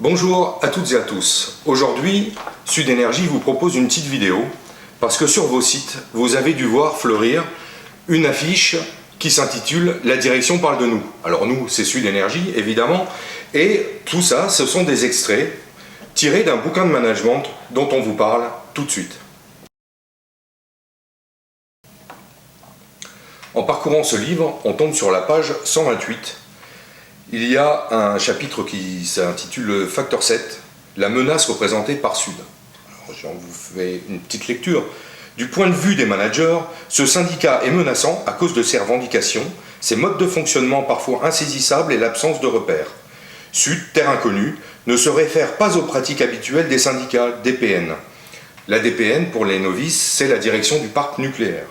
Bonjour à toutes et à tous. Aujourd'hui, Sud Énergie vous propose une petite vidéo parce que sur vos sites, vous avez dû voir fleurir une affiche qui s'intitule « La direction parle de nous ». Alors nous, c'est Sud Énergie, évidemment, et tout ça, ce sont des extraits tirés d'un bouquin de management dont on vous parle tout de suite. En parcourant ce livre, on tombe sur la page 128. Il y a un chapitre qui s'intitule Facteur 7, la menace représentée par Sud. Alors, je vous fais une petite lecture. Du point de vue des managers, ce syndicat est menaçant à cause de ses revendications, ses modes de fonctionnement parfois insaisissables et l'absence de repères. Sud, terre inconnue, ne se réfère pas aux pratiques habituelles des syndicats DPN. La DPN, pour les novices, c'est la direction du parc nucléaire.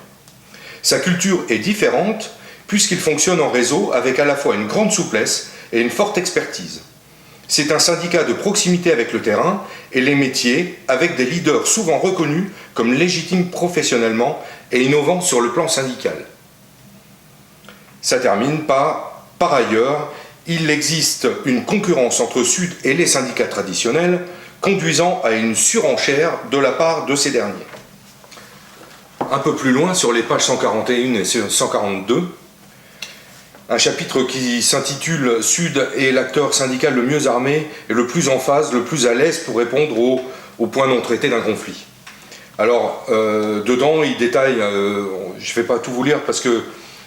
Sa culture est différente puisqu'il fonctionne en réseau avec à la fois une grande souplesse et une forte expertise. C'est un syndicat de proximité avec le terrain et les métiers, avec des leaders souvent reconnus comme légitimes professionnellement et innovants sur le plan syndical. Ça termine par ailleurs, il existe une concurrence entre Sud et les syndicats traditionnels, conduisant à une surenchère de la part de ces derniers. Un peu plus loin, sur les pages 141 et 142, un chapitre qui s'intitule « Sud est l'acteur syndical le mieux armé et le plus en phase, le plus à l'aise pour répondre aux points non traités d'un conflit ». Alors, dedans, il détaille, je ne vais pas tout vous lire parce qu'il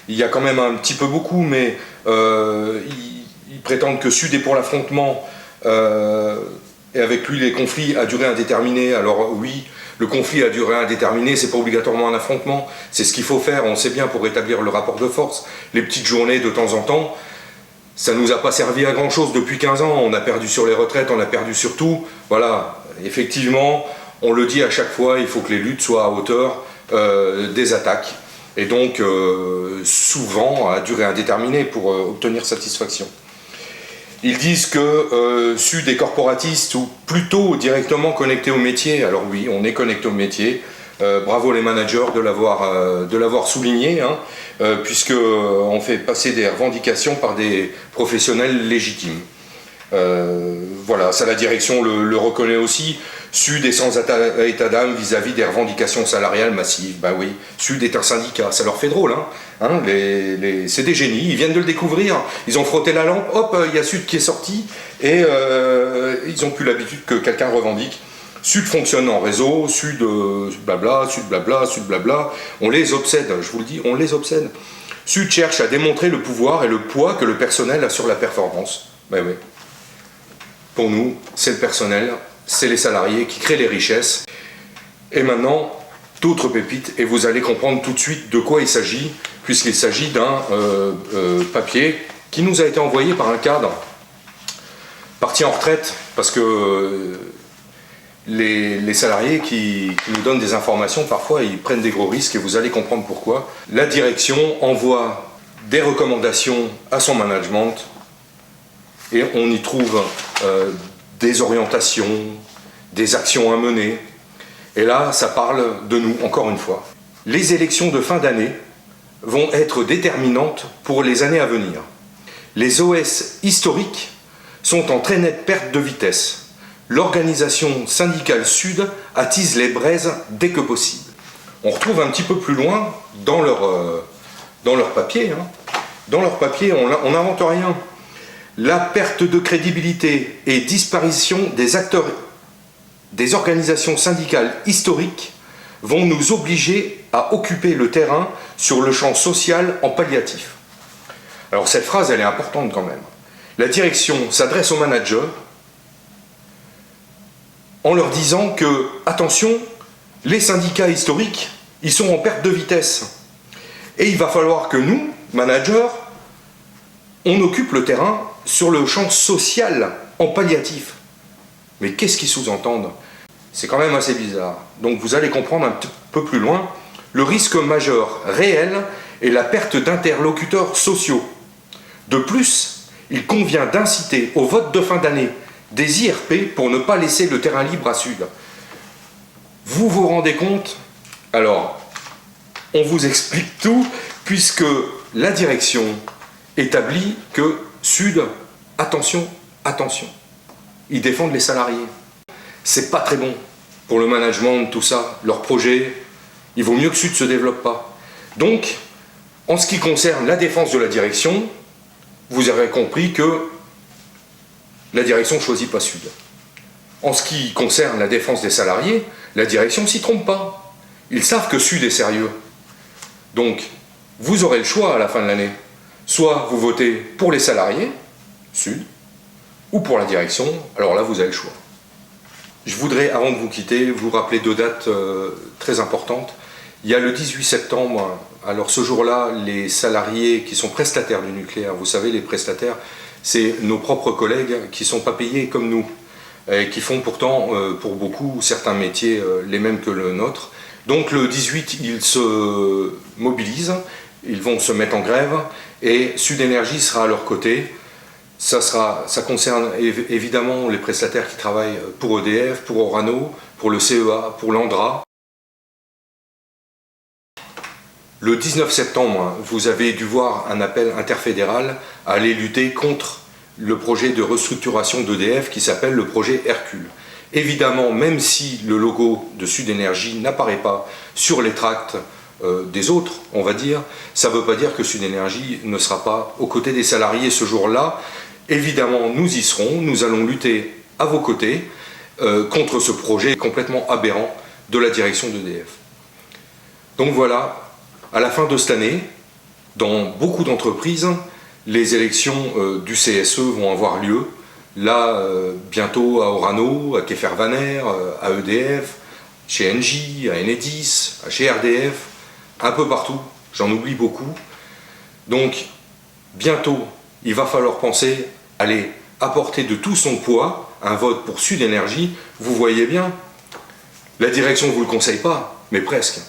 y a quand même un petit peu beaucoup, mais ils prétendent que Sud est pour l'affrontement et avec lui les conflits à durée indéterminée. Alors oui, le conflit à durée indéterminée, c'est pas obligatoirement un affrontement, c'est ce qu'il faut faire, on sait bien, pour rétablir le rapport de force. Les petites journées de temps en temps, ça nous a pas servi à grand chose depuis 15 ans, on a perdu sur les retraites, on a perdu sur tout. Voilà, effectivement, on le dit à chaque fois, il faut que les luttes soient à hauteur des attaques. Et donc, souvent, à durée indéterminée pour obtenir satisfaction. Ils disent que Sud est corporatiste ou plutôt directement connecté au métier. Alors oui, on est connecté au métier. Bravo les managers de l'avoir souligné, hein, puisqu'on fait passer des revendications par des professionnels légitimes. Voilà, ça la direction le reconnaît aussi. Sud est sans état d'âme vis-à-vis des revendications salariales massives. Ben oui, Sud est un syndicat, ça leur fait drôle, hein, c'est des génies, ils viennent de le découvrir, ils ont frotté la lampe, hop, il y a Sud qui est sorti, et ils n'ont plus l'habitude que quelqu'un revendique. Sud fonctionne en réseau, Sud blabla, Sud blabla, Sud blabla, on les obsède, je vous le dis, on les obsède. Sud cherche à démontrer le pouvoir et le poids que le personnel a sur la performance. Ben oui. Pour nous, c'est le personnel, c'est les salariés qui créent les richesses. Et maintenant, d'autres pépites, et vous allez comprendre tout de suite de quoi il s'agit, puisqu'il s'agit d'un papier qui nous a été envoyé par un cadre parti en retraite, parce que les salariés qui nous donnent des informations, parfois ils prennent des gros risques, et vous allez comprendre pourquoi. La direction envoie des recommandations à son management, et on y trouve des orientations, des actions à mener. Et là, ça parle de nous, encore une fois. Les élections de fin d'année vont être déterminantes pour les années à venir. Les OS historiques sont en très nette perte de vitesse. L'organisation syndicale Sud attise les braises dès que possible. On retrouve un petit peu plus loin, dans leur papier, dans leur papier, on n'invente rien. La perte de crédibilité et disparition des acteurs des organisations syndicales historiques vont nous obliger à occuper le terrain sur le champ social en palliatif. Alors cette phrase, elle est importante quand même. La direction s'adresse aux managers en leur disant que, attention, les syndicats historiques, ils sont en perte de vitesse. Et il va falloir que nous, managers, on occupe le terrain sur le champ social en palliatif. Mais qu'est-ce qu'ils sous-entendent? C'est quand même assez bizarre. Donc vous allez comprendre un petit peu plus loin, le risque majeur réel est la perte d'interlocuteurs sociaux. De plus, il convient d'inciter au vote de fin d'année des IRP pour ne pas laisser le terrain libre à Sud. Vous vous rendez compte? Alors, on vous explique tout, puisque la direction établit que Sud, attention, attention. ils défendent les salariés. C'est pas très bon pour le management, tout ça, leur projet. Il vaut mieux que Sud ne se développe pas. Donc, en ce qui concerne la défense de la direction, vous aurez compris que la direction ne choisit pas Sud. En ce qui concerne la défense des salariés, la direction ne s'y trompe pas. Ils savent que Sud est sérieux. Donc, vous aurez le choix à la fin de l'année. Soit vous votez pour les salariés, Sud, ou pour la direction, alors là vous avez le choix. Je voudrais, avant de vous quitter, vous rappeler 2 dates très importantes. Il y a le 18 septembre, alors ce jour-là, les salariés qui sont prestataires du nucléaire, vous savez, les prestataires, c'est nos propres collègues qui ne sont pas payés comme nous, et qui font pourtant, pour beaucoup, certains métiers les mêmes que le nôtre. Donc le 18, ils se mobilisent, ils vont se mettre en grève, et Sud Énergie sera à leur côté. Ça concerne évidemment les prestataires qui travaillent pour EDF, pour Orano, pour le CEA, pour l'Andra. Le 19 septembre, vous avez dû voir un appel interfédéral à aller lutter contre le projet de restructuration d'EDF qui s'appelle le projet Hercule. Évidemment, même si le logo de Sud Énergie n'apparaît pas sur les tracts des autres, on va dire, ça ne veut pas dire que Sud Énergie ne sera pas aux côtés des salariés ce jour-là. Évidemment, nous y serons, nous allons lutter à vos côtés contre ce projet complètement aberrant de la direction d'EDF. Donc voilà, à la fin de cette année, dans beaucoup d'entreprises, les élections du CSE vont avoir lieu. Là, bientôt à Orano, à Keffer-Vanner, à EDF, chez Engie, à Enedis, chez RDF, un peu partout, j'en oublie beaucoup. Donc, bientôt, il va falloir penser à aller apporter de tout son poids un vote pour Sud Énergie. Vous voyez bien, la direction ne vous le conseille pas, mais presque.